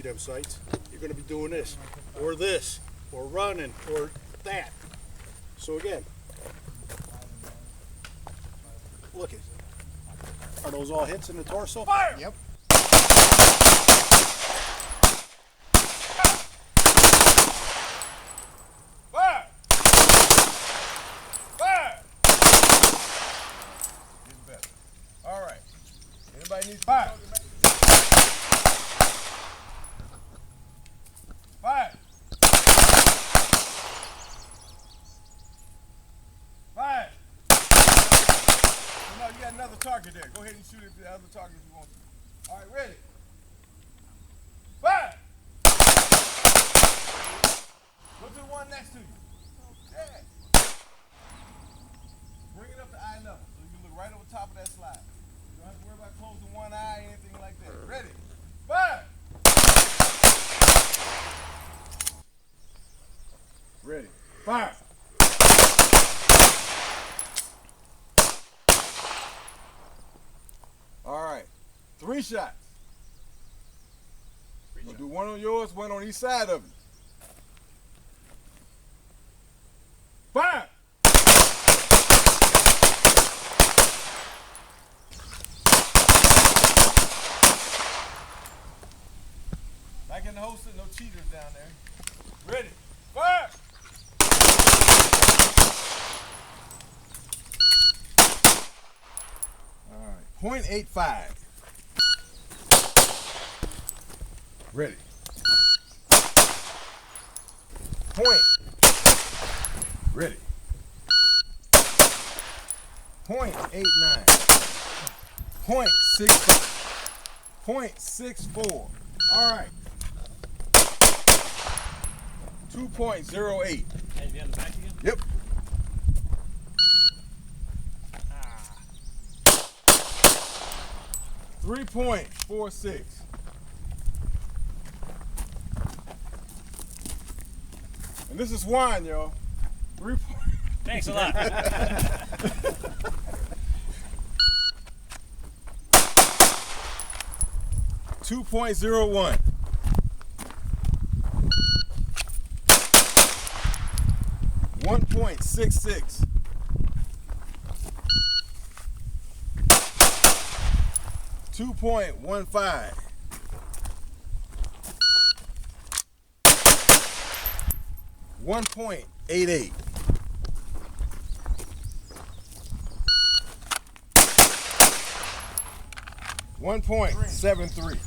them sights, you're going to be doing this, or running, or that. So again, look it. Are those all hits in the torso? Fire! Yep. Fire! Fire! Getting better. All right. Anybody needs fire? Fire! Fire! No, you got another target there. Go ahead and shoot at the other target if you want to. All right, ready? Fire! Go to the one next to you. Yeah. Bring it up to eye level so you can look right over top of that slide. You don't have to worry about closing one eye or anything like that. Ready? Fire! Ready? Fire! All right, 3 shots. We'll do one on yours, one on each side of you. Fire! Back in the holster, no cheaters down there. Ready? Fire! All right, .85. Ready. Point. Ready. .89. .65. .64. All right. 2.08. And be on the back again? Yep. Ah. 3.46. And this is wine, y'all. 3. Thanks a lot. 2.01. 1.66. 2.15. 1.88. 1.73.